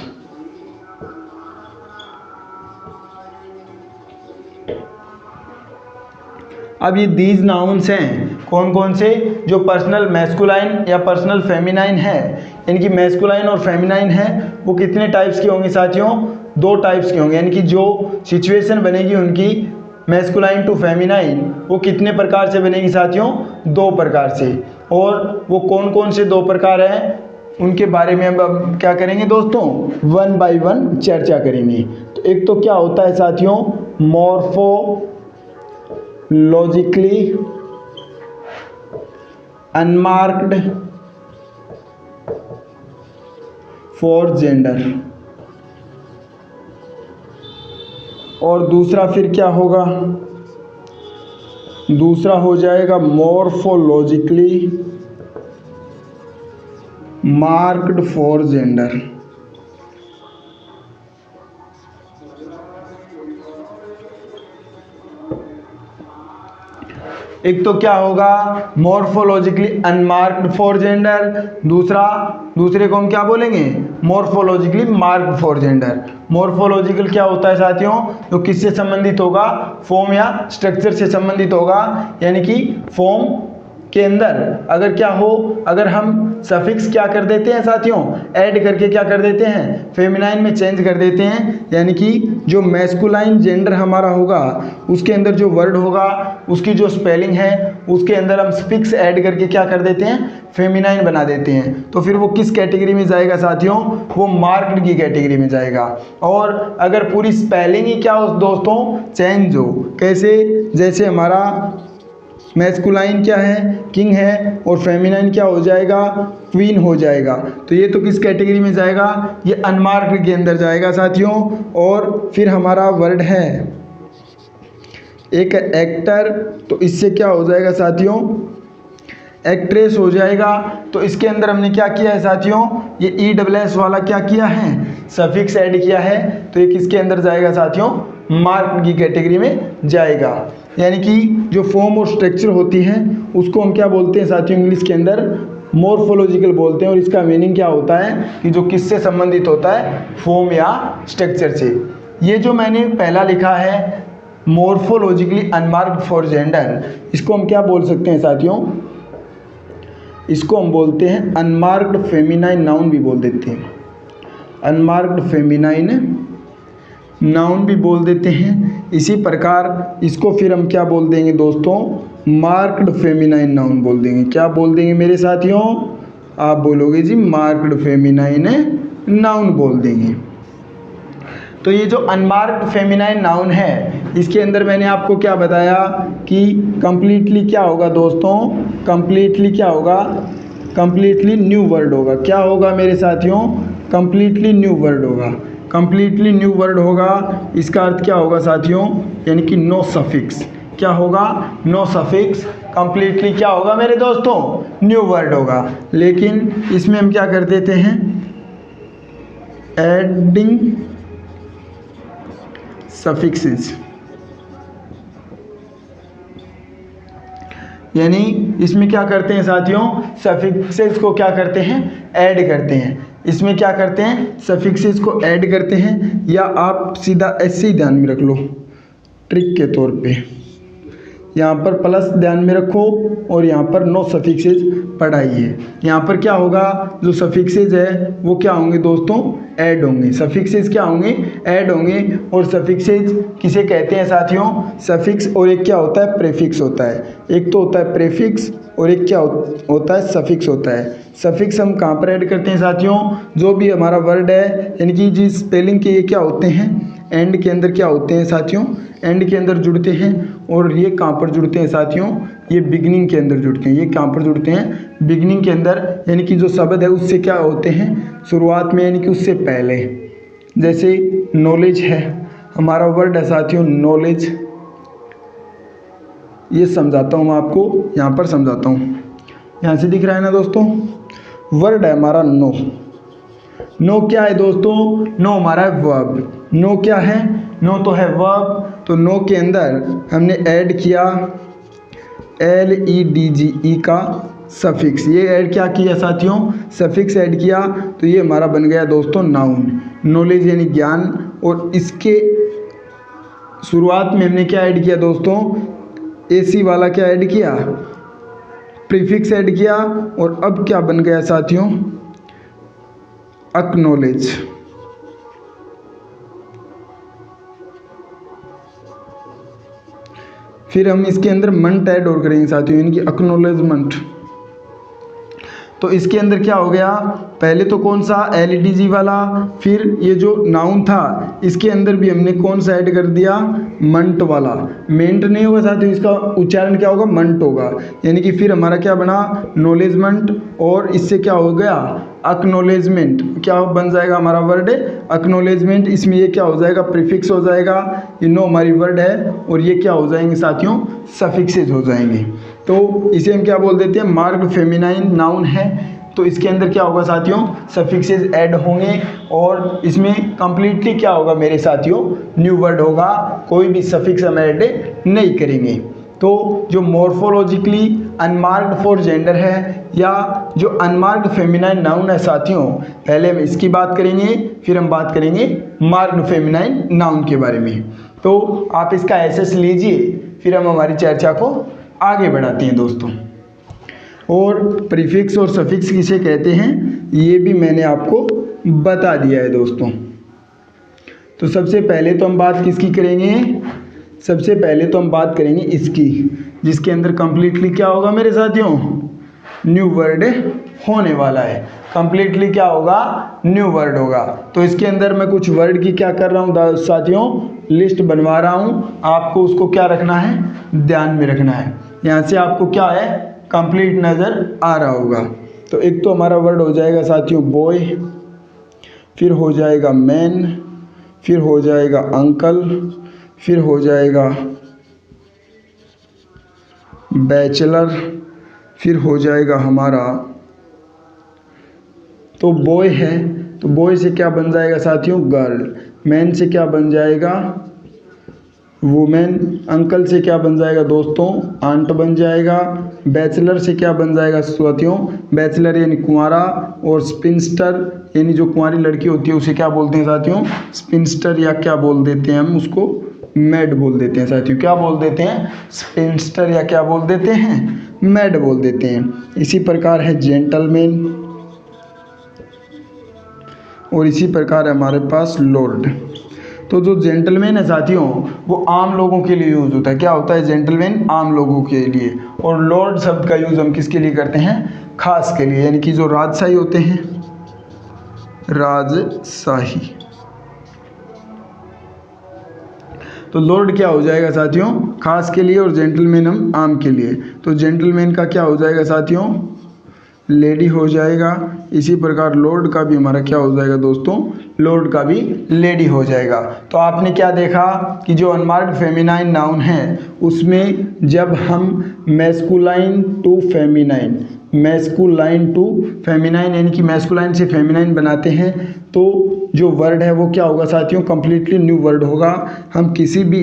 अब ये these nouns हैं कौन कौन से, जो पर्सनल मैस्कुलाइन या पर्सनल फेमिनाइन है, यानी मैस्कुलाइन और फेमिनाइन है, वो कितने टाइप्स के होंगे साथियों, 2 टाइप्स के होंगे। यानी कि जो सिचुएशन बनेगी उनकी मैस्कुलाइन टू फेमिनाइन, वो कितने प्रकार से बनेगी साथियों, 2 प्रकार से। और वो कौन कौन से 2 प्रकार हैं, उनके बारे में हम अब क्या करेंगे दोस्तों, 1 बाय 1 चर्चा करेंगे। तो एक तो क्या होता है साथियों, मॉर्फोलॉजिकली अनमार्क्ड फॉर जेंडर, और दूसरा फिर क्या होगा, दूसरा हो जाएगा मॉर्फोलॉजिकली मार्क्ड फॉर जेंडर। एक तो क्या होगा मॉर्फोलॉजिकली अनमार्क्ड फॉर जेंडर, दूसरे को हम क्या बोलेंगे, morphologically marked for gender. Morphological क्या होता है साथियों, जो किससे संबंधित होगा, फॉर्म या स्ट्रक्चर से संबंधित होगा। यानी कि फॉर्म के अंदर अगर क्या हो, अगर हम सफिक्स क्या कर देते हैं साथियों, ऐड करके क्या कर देते हैं, फेमिनाइन में चेंज कर देते हैं। यानी कि जो मैस्कुलाइन जेंडर हमारा होगा, उसके अंदर जो वर्ड होगा, उसकी जो स्पेलिंग है, उसके अंदर हम सफिक्स ऐड करके क्या कर देते हैं, फेमिनाइन बना देते हैं। तो फिर वो किस कैटेगरी में जाएगा साथियों, वो मार्क्ड की कैटेगरी में जाएगा। और अगर पूरी स्पेलिंग ही क्या हो दोस्तों, चेंज हो, कैसे, जैसे हमारा मैस्कुलाइन क्या है, किंग है, और फेमिनाइन क्या हो जाएगा, क्वीन हो जाएगा। तो ये तो किस कैटेगरी में जाएगा, ये अनमार्क्ड के अंदर जाएगा साथियों। और फिर हमारा वर्ड है एक एक्टर, तो इससे क्या हो जाएगा साथियों, एक्ट्रेस हो जाएगा। तो इसके अंदर हमने क्या किया है साथियों, ये ESS वाला क्या किया है, सफिक्स ऐड किया है। तो ये किसके अंदर जाएगा साथियों, मार्क्ड की कैटेगरी में जाएगा। यानी कि जो फॉर्म और स्ट्रक्चर होती है उसको हम क्या बोलते हैं साथियों, इंग्लिश के अंदर मॉर्फोलॉजिकल बोलते हैं। और इसका मीनिंग क्या होता है कि जो किससे संबंधित होता है, फॉर्म या स्ट्रक्चर से। ये जो मैंने पहला लिखा है मॉर्फोलॉजिकली अनमार्क्ड फॉर जेंडर, इसको हम क्या बोल सकते हैं साथियों, इसको हम बोलते हैं अनमार्क्ड फेमिनाइन नाउन भी बोल देते हैं, अनमार्क्ड फेमिनाइन नाउन भी बोल देते हैं। इसी प्रकार इसको फिर हम क्या बोल देंगे दोस्तों, मार्क्ड फेमिनाइन नाउन बोल देंगे। क्या बोल देंगे मेरे साथियों, आप बोलोगे जी मार्क्ड फेमिनाइन नाउन बोल देंगे। तो ये जो अनमार्क्ड फेमिनाइन नाउन है, इसके अंदर मैंने आपको क्या बताया कि कंप्लीटली क्या होगा दोस्तों, कंप्लीटली क्या होगा, कंप्लीटली न्यू वर्ड होगा। क्या होगा मेरे साथियों, कंप्लीटली न्यू वर्ड होगा। कंप्लीटली न्यू वर्ड होगा, इसका अर्थ क्या होगा साथियों, यानी कि नो सफिक्स। क्या होगा, नो सफिक्स। कंप्लीटली क्या होगा मेरे दोस्तों, न्यू वर्ड होगा। लेकिन इसमें हम क्या कर देते हैं, एडिंग सफिक्सेस, यानी इसमें क्या करते हैं साथियों, सफिक्सेस को क्या करते हैं, ऐड करते हैं। इसमें क्या करते हैं, सफिक्सेस को ऐड करते हैं, या आप सीधा ऐसे ही ध्यान में रख लो ट्रिक के तौर पे, यहाँ पर प्लस ध्यान में रखो और यहाँ पर नो सफिक्सेस पढ़ाइए। यहाँ पर क्या होगा, जो सफिक्सेस है वो क्या होंगे दोस्तों, ऐड होंगे। सफिक्सेस क्या होंगे, ऐड होंगे। और सफिक्सेस किसे कहते हैं साथियों, सफिक्स और एक क्या होता है, प्रीफिक्स होता है। एक तो होता है प्रीफिक्स और एक क्या होता है, सफिक्स होता है। सफिक्स हम कहाँ पर ऐड करते हैं साथियों, जो भी हमारा वर्ड है, यानी कि जिस स्पेलिंग के ये क्या होते हैं, एंड के अंदर क्या होते हैं साथियों, एंड के अंदर जुड़ते हैं। और ये कहाँ पर जुड़ते हैं साथियों, ये बिगनिंग के अंदर जुड़ते हैं। ये कहाँ पर जुड़ते हैं, बिगनिंग के अंदर, यानी कि जो शब्द है उससे क्या होते हैं, शुरुआत में, यानी कि उससे पहले। जैसे नॉलेज है, हमारा वर्ड है साथियों नॉलेज। ये समझाता हूँ मैं आपको, यहाँ पर समझाता हूँ। यहाँ से दिख रहा है ना दोस्तों, वर्ड है हमारा नो। नो क्या है दोस्तों? नो हमारा है वर्ब। नो क्या है? नो तो है वर्ब। तो नो के अंदर हमने ऐड किया LEDGE का सफिक्स। ये ऐड क्या किया साथियों? सफिक्स ऐड किया। तो ये हमारा बन गया दोस्तों नाउन। नॉलेज यानी ज्ञान। और इसके शुरुआत में हमने क्या ऐड किया दोस्तों? AC वाला क्या ऐड किया? प्रीफिक्स ऐड किया। और अब क्या बन गया साथियों? एक्नॉलेज। फिर हम इसके अंदर मंट ऐड और करेंगे साथियों, यानी कि एक्नॉलेजमेंट। तो इसके अंदर क्या हो गया? पहले तो कौन सा? LEDG वाला। फिर ये जो नाउन था इसके अंदर भी हमने कौन सा ऐड कर दिया? मंट वाला। मेंट नहीं होगा साथियों, इसका उच्चारण क्या होगा? मंट होगा। यानी कि फिर हमारा क्या बना? नॉलेजमेंट। और इससे क्या हो गया? एक्नॉलेजमेंट। क्या बन जाएगा हमारा वर्ड? एक्नॉलेजमेंट। इसमें ये क्या हो जाएगा? प्रीफिक्स हो जाएगा। ये नो हमारी वर्ड है और ये क्या हो जाएंगे साथियों? सफिक्सेज हो जाएंगे। तो इसे हम क्या बोल देते हैं? मार्क्ड फेमिनाइन नाउन है। तो इसके अंदर क्या होगा साथियों? सफिक्सेज ऐड होंगे और इसमें कंप्लीटली क्या होगा मेरे साथियों? न्यू वर्ड होगा। कोई भी सफिक्स हम ऐड नहीं करेंगे। तो जो मॉर्फोलॉजिकली अनमार्क्ड फॉर जेंडर है या जो अनमार्क्ड फेमिनाइन नाउन है साथियों, पहले हम इसकी बात करेंगे, फिर हम बात करेंगे मार्क्ड फेमिनाइन नाउन के बारे में। तो आप इसका एसेस लीजिए, फिर हम हमारी चर्चा को आगे बढ़ाते हैं दोस्तों। और प्रीफिक्स और सफिक्स किसे कहते हैं ये भी मैंने आपको बता दिया है दोस्तों। तो सबसे पहले तो हम बात किसकी करेंगे? सबसे पहले तो हम बात करेंगे इसकी, जिसके अंदर कंप्लीटली क्या होगा मेरे साथियों? न्यू वर्ड होने वाला है। कंप्लीटली क्या होगा? न्यू वर्ड होगा। तो इसके अंदर मैं कुछ वर्ड की क्या कर रहा हूँ साथियों? लिस्ट बनवा रहा हूँ। आपको उसको क्या रखना है? ध्यान में रखना है। यहाँ से आपको क्या है? कंप्लीट नज़र आ रहा होगा। तो एक तो हमारा वर्ड हो जाएगा साथियों बॉय, फिर हो जाएगा मैन, फिर हो जाएगा अंकल, फिर हो जाएगा बैचलर, फिर हो जाएगा हमारा, तो बॉय है तो बॉय से क्या बन जाएगा साथियों? गर्ल। मैन से क्या बन जाएगा? वुमेन। अंकल से क्या बन जाएगा दोस्तों? आंट बन जाएगा। बैचलर से क्या बन जाएगा साथियों? बैचलर यानी कुंवारा। और स्पिंस्टर यानी जो कुंवारी लड़की होती है उसे क्या बोलते हैं साथियों? स्पिंस्टर, या क्या बोल देते हैं हम उसको? मैड बोल देते हैं साथियों। क्या बोल देते हैं? स्पिंस्टर, या क्या बोल देते हैं? मैड बोल देते हैं। इसी प्रकार है जेंटलमैन, और इसी प्रकार है हमारे पास लॉर्ड। तो जो जेंटलमैन है साथियों वो आम लोगों के लिए यूज़ होता है। क्या होता है? जेंटलमैन आम लोगों के लिए। और लॉर्ड शब्द का यूज़ हम किसके लिए करते हैं? खास के लिए, यानी कि जो राजशाही होते हैं, राजशाही। तो लॉर्ड क्या हो जाएगा साथियों? खास के लिए, और जेंटलमैन हम आम के लिए। तो जेंटलमैन का क्या हो जाएगा साथियों? लेडी हो जाएगा। इसी प्रकार लॉर्ड का भी हमारा क्या हो जाएगा दोस्तों? लॉर्ड का भी लेडी हो जाएगा। तो आपने क्या देखा कि जो अनमार्क्ड फेमिनाइन नाउन है उसमें जब हम masculine to feminine, masculine to feminine यानी कि मैस्कुलाइन से फेमिनाइन बनाते हैं तो जो वर्ड है वो क्या होगा साथियों? कंप्लीटली न्यू वर्ड होगा। हम किसी भी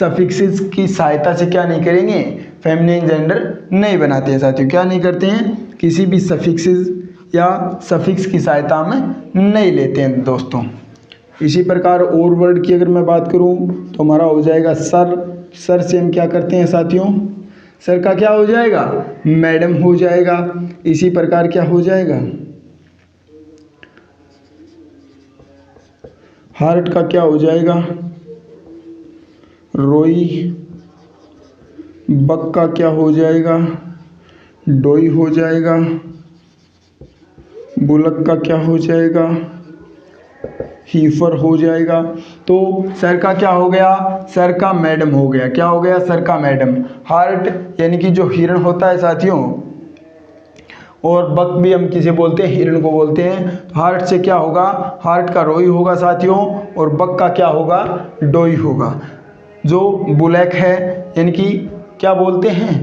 सफिक्सेस की सहायता से क्या नहीं करेंगे? फेमिनाइन जेंडर नहीं बनाते हैं साथियों। क्या नहीं करते हैं? किसी भी सफिक्सेस या सफिक्स की सहायता में नहीं लेते हैं दोस्तों। इसी प्रकार और वर्ड की अगर मैं बात करूं तो हमारा हो जाएगा सर। सर से हम क्या करते हैं साथियों? सर का क्या हो जाएगा? मैडम हो जाएगा। इसी प्रकार क्या हो जाएगा? हार्ट का क्या हो जाएगा? रोई। बक का क्या हो जाएगा? डोई हो जाएगा। बुलक का क्या हो जाएगा? हीफर हो जाएगा। तो सर का क्या हो गया? सर का मैडम हो गया। क्या हो गया? सर का मैडम। हार्ट यानी कि जो हिरण होता है साथियों, और बक भी हम किसे बोलते हैं, हिरण को बोलते हैं। तो हार्ट से क्या होगा, हार्ट का रोई होगा साथियों, और बक का क्या होगा, डोई होगा। जो बुलैक है यानी कि क्या बोलते हैं,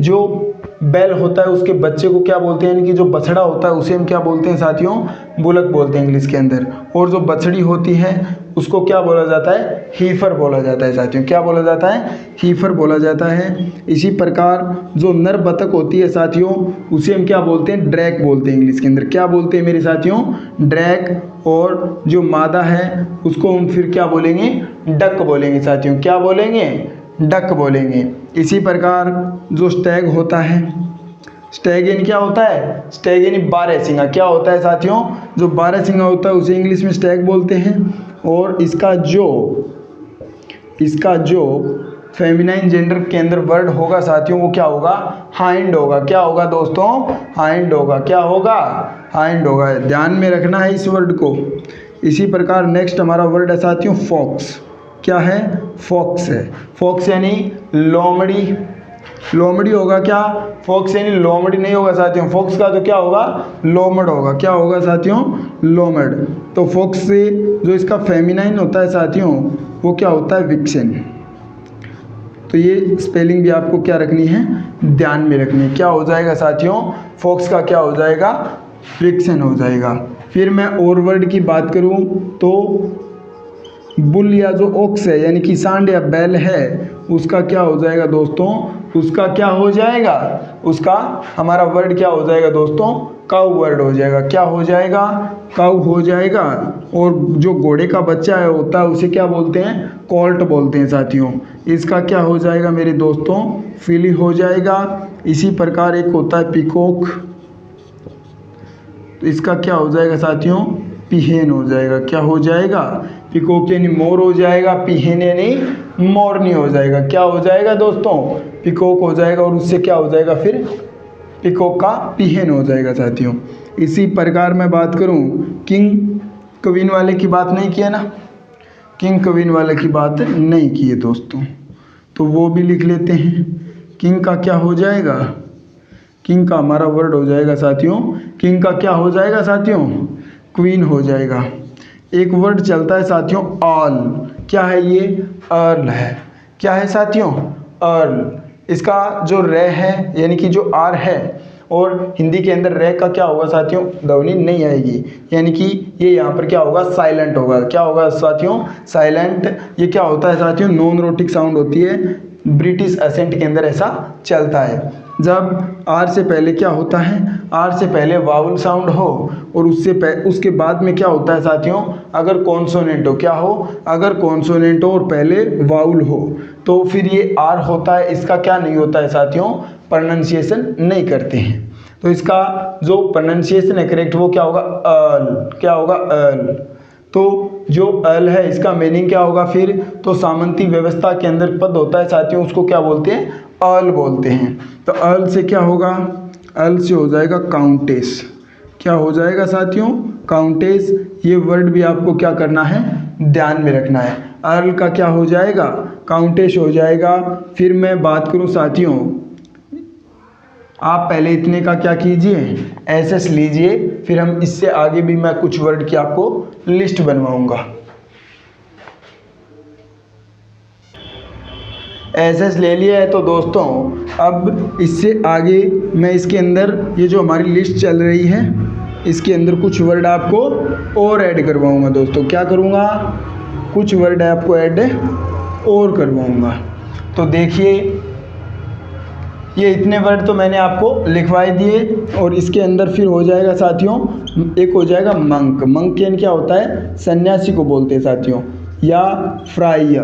जो बैल होता है उसके बच्चे को क्या बोलते हैं, यानी कि जो बछड़ा होता है उसे हम क्या बोलते हैं साथियों, बुलक बोलते हैं इंग्लिश के अंदर। और जो बछड़ी होती है उसको क्या बोला जाता है, हीफर बोला जाता है साथियों। क्या बोला जाता है, हीफर बोला जाता है। इसी प्रकार जो नर बतख होती है साथियों उसे हम क्या बोलते हैं, ड्रैक बोलते हैं इंग्लिश के अंदर। क्या बोलते हैं मेरे साथियों, ड्रैक। और जो मादा है उसको हम फिर क्या बोलेंगे, डक बोलेंगे साथियों। क्या बोलेंगे, डक बोलेंगे। इसी प्रकार जो स्टैग होता है, स्टैग यानी क्या होता है, स्टैग यानी बारहसिंगा। क्या होता है साथियों, जो बारहसिंगा होता है उसे इंग्लिश में स्टैग बोलते हैं। और इसका जो फेमिनाइन जेंडर के अंदर वर्ड होगा साथियों वो क्या होगा, हाइंड होगा। क्या होगा दोस्तों, हाइंड होगा। क्या होगा, हाइंड होगा। ध्यान में रखना है इस वर्ड को। इसी प्रकार नेक्स्ट हमारा वर्ड है साथियों फॉक्स। क्या है, फॉक्स है। फॉक्स यानी लोमड़ी, लोमड़ी होगा क्या, फॉक्स यानी लोमड़ी नहीं होगा साथियों। फॉक्स का तो क्या होगा, लोमड़ होगा। क्या होगा साथियों, लोमड़। तो फॉक्स से जो इसका फेमिनाइन होता है साथियों वो क्या होता है, विक्सेन। तो ये स्पेलिंग भी आपको क्या रखनी है, ध्यान में रखनी है। क्या हो जाएगा साथियों, फॉक्स का क्या हो जाएगा, विक्सेन हो जाएगा। फिर मैं और वर्ड की बात करूं तो बुल या जो ओक्स है यानी कि सांड या बैल है उसका क्या हो जाएगा दोस्तों, उसका क्या हो जाएगा, उसका हमारा वर्ड क्या हो जाएगा दोस्तों, काउ वर्ड हो जाएगा। क्या हो जाएगा, काउ हो जाएगा। और जो घोड़े का बच्चा है होता है उसे क्या बोलते हैं, कॉल्ट बोलते हैं साथियों। इसका क्या हो जाएगा मेरे दोस्तों, फिली हो जाएगा। इसी प्रकार एक होता है पिकॉक, तो इसका क्या हो जाएगा साथियों, पिहेन हो जाएगा। क्या हो जाएगा, पिकॉक यानी मोर हो जाएगा, पिहेन यानी मोरनी हो जाएगा। क्या हो जाएगा दोस्तों, पिकॉक हो जाएगा। और उससे क्या हो जाएगा फिर, पिकॉक का पिहेन हो जाएगा साथियों। इसी प्रकार मैं बात करूं, किंग क्वीन वाले की बात नहीं किया ना, किंग क्वीन वाले की बात नहीं की है दोस्तों, तो वो भी लिख लेते हैं। किंग का क्या हो जाएगा, किंग का हमारा वर्ड हो जाएगा साथियों, किंग का क्या हो जाएगा साथियों, क्वीन हो जाएगा। एक वर्ड चलता है साथियों ऑल। क्या है ये, अर्ल है। क्या है साथियों, अर्ल। इसका जो रे है यानी कि जो आर है, और हिंदी के अंदर रे का क्या होगा साथियों, ध्वनि नहीं आएगी, यानी कि ये यहाँ पर क्या होगा, साइलेंट होगा। क्या होगा साथियों, साइलेंट। ये क्या होता है साथियों, नॉन रोटिक साउंड होती है, ब्रिटिश एसेंट के अंदर ऐसा चलता है। जब आर से पहले क्या होता है, आर से पहले वाउल साउंड हो और उसके बाद में क्या होता है साथियों, अगर कॉन्सोनेंट हो, क्या हो, अगर कॉन्सोनेंट हो और पहले वाउल हो तो फिर ये आर होता है। इसका क्या नहीं होता है साथियों, प्रोनाउंसिएशन नहीं करते हैं। तो इसका जो प्रोनाउंसिएशन है करेक्ट वो क्या होगा, अल। क्या होगा, अल। तो जो अल है इसका मीनिंग क्या होगा फिर, तो सामंती व्यवस्था के अंदर पद होता है साथियों उसको क्या बोलते हैं, अल बोलते हैं। तो अल से क्या होगा, अल से हो जाएगा काउंटेस। क्या हो जाएगा साथियों, काउंटेस। ये वर्ड भी आपको क्या करना है, ध्यान में रखना है। अल का क्या हो जाएगा, काउंटेस हो जाएगा। फिर मैं बात करूं साथियों, आप पहले इतने का क्या कीजिए, एसएस लीजिए, फिर हम इससे आगे भी मैं कुछ वर्ड की आपको लिस्ट बनवाऊंगा। एसएस ले लिया है तो दोस्तों अब इससे आगे मैं इसके अंदर ये जो हमारी लिस्ट चल रही है इसके अंदर कुछ वर्ड आपको और ऐड करवाऊंगा दोस्तों। क्या करूंगा, कुछ वर्ड आपको ऐड और करवाऊंगा। तो देखिए ये इतने वर्ड तो मैंने आपको लिखवाई दिए, और इसके अंदर फिर हो जाएगा साथियों, एक हो जाएगा मंक। मंक यानी क्या होता है, सन्यासी को बोलते हैं साथियों, या फ्राय।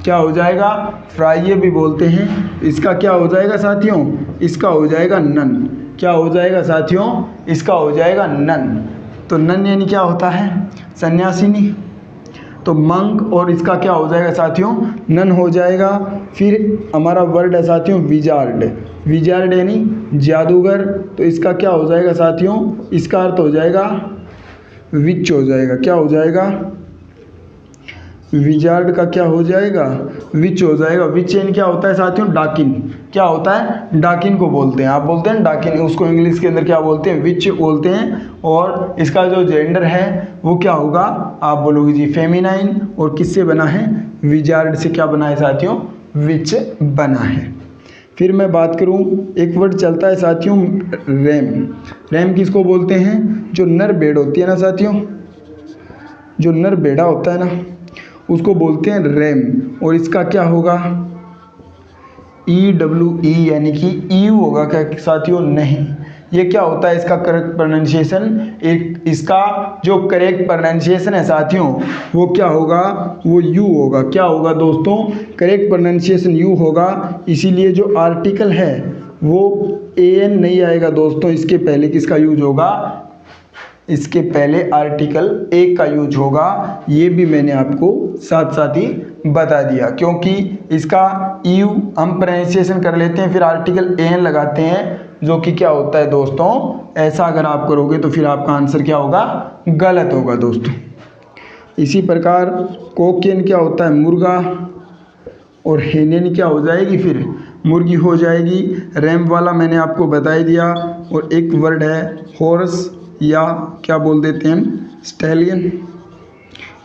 क्या हो जाएगा, फ्राय भी बोलते हैं। इसका क्या हो जाएगा साथियों, इसका हो जाएगा नन। क्या हो जाएगा साथियों, इसका हो जाएगा नन। तो नन यानी क्या होता है, सन्यासिनी। तो मंक और इसका क्या हो जाएगा साथियों, नन हो जाएगा। फिर हमारा वर्ड है साथियों विजार्ड। विजार्ड यानी जादूगर, तो इसका क्या हो जाएगा साथियों, इसका अर्थ हो जाएगा विच हो जाएगा। क्या हो जाएगा, विजार्ड का क्या हो जाएगा, विच हो जाएगा। विच एन क्या होता है साथियों, डाकिन। क्या होता है, डाकिन को बोलते हैं, आप बोलते हैं डाकिन, उसको इंग्लिश के अंदर क्या बोलते हैं, विच बोलते हैं। और इसका जो जेंडर है वो क्या होगा, आप बोलोगे जी फेमिनाइन। और किससे बना है, विजार्ड से क्या बना है साथियों, विच बना है। फिर मैं बात करूं, एक वर्ड चलता है साथियों रैम। रैम किसको बोलते हैं, जो नर भेड़ होती है ना साथियों, जो नर भेड़ा होता है ना उसको बोलते हैं रैम। और इसका क्या होगा, EWE यानी कि ईव होगा क्या साथियों, नहीं। ये क्या होता है इसका करेक्ट प्रोनाउंसिएशन, एक इसका जो करेक्ट प्रोनाउंसिएशन है साथियों वो क्या होगा, वो यू होगा। क्या होगा दोस्तों, करेक्ट प्रोनाउंसिएशन यू होगा। इसीलिए जो आर्टिकल है वो AN नहीं आएगा दोस्तों, इसके पहले किसका यूज होगा, इसके पहले आर्टिकल एक का यूज होगा। ये भी मैंने आपको साथ साथ ही बता दिया, क्योंकि इसका यू हम प्रोनाउंसिएशन कर लेते हैं फिर आर्टिकल एन लगाते हैं, जो कि क्या होता है दोस्तों, ऐसा अगर आप करोगे तो फिर आपका आंसर क्या होगा, गलत होगा दोस्तों। इसी प्रकार कोकेन क्या होता है, मुर्गा। और हेनेन क्या हो जाएगी, फिर मुर्गी हो जाएगी। रैम वाला मैंने आपको बता ही दिया। और एक वर्ड है हॉर्स, या क्या बोल देते हैं स्टैलियन,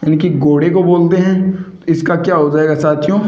यानी कि घोड़े को बोलते हैं। इसका क्या हो जाएगा साथियों,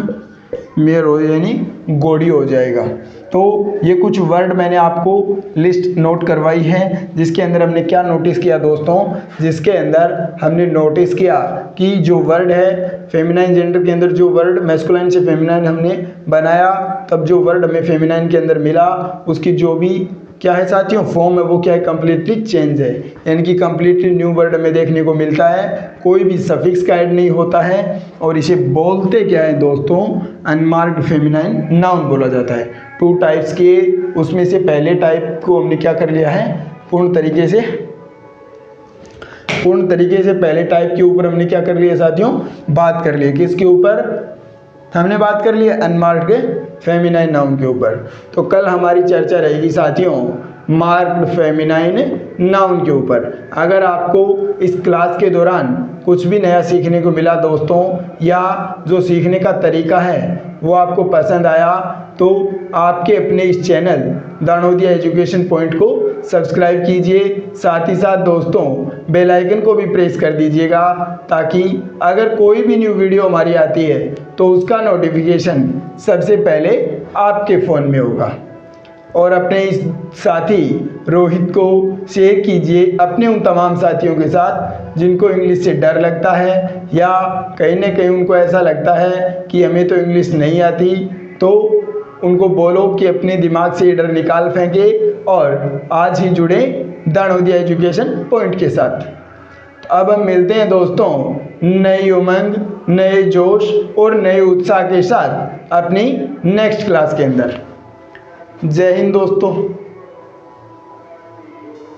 मेयर हो यानी घोड़ी हो जाएगा। तो ये कुछ वर्ड मैंने आपको लिस्ट नोट करवाई है, जिसके अंदर हमने क्या नोटिस किया दोस्तों, जिसके अंदर हमने नोटिस किया कि जो वर्ड है फेमिनाइन जेंडर के अंदर, जो वर्ड मैस्कुलाइन से फेमिनाइन हमने बनाया, तब जो वर्ड हमें फेमिनाइन के अंदर मिला उसकी जो भी क्या है साथियों फॉर्म है वो क्या है, कम्प्लीटली चेंज है, यानी कि कम्प्लीटली न्यू वर्ड में देखने को मिलता है। कोई भी सफिक्स का ऐड नहीं होता है। और इसे बोलते क्या है दोस्तों, अनमार्क्ड फेमिनाइन नाउन बोला जाता है। 2 टाइप्स के, उसमें से पहले टाइप को हमने क्या कर लिया है, पूर्ण तरीके से पहले टाइप के ऊपर हमने क्या कर लिया साथियों, बात कर ली। किसके ऊपर हमने बात कर ली, अनमार्क्ड फेमिनाइन नाउन के ऊपर। तो कल हमारी चर्चा रहेगी साथियों मार्क्ड फेमिनाइन नाउन के ऊपर। अगर आपको इस क्लास के दौरान कुछ भी नया सीखने को मिला दोस्तों, या जो सीखने का तरीका है वो आपको पसंद आया, तो आपके अपने इस चैनल दानोदिया एजुकेशन पॉइंट को सब्सक्राइब कीजिए। साथ ही साथ दोस्तों बेल आइकन को भी प्रेस कर दीजिएगा, ताकि अगर कोई भी न्यू वीडियो हमारी आती है तो उसका नोटिफिकेशन सबसे पहले आपके फ़ोन में होगा। और अपने इस साथी रोहित को शेयर कीजिए अपने उन तमाम साथियों के साथ जिनको इंग्लिश से डर लगता है, या कहीं ना कहीं उनको ऐसा लगता है कि हमें तो इंग्लिश नहीं आती। तो उनको बोलो कि अपने दिमाग से ये डर निकाल फेंके और आज ही जुड़े दानोदिया एजुकेशन पॉइंट के साथ। अब हम मिलते हैं दोस्तों नई उमंग, नए जोश और नए उत्साह के साथ अपनी नेक्स्ट क्लास के अंदर। जय हिंद दोस्तों।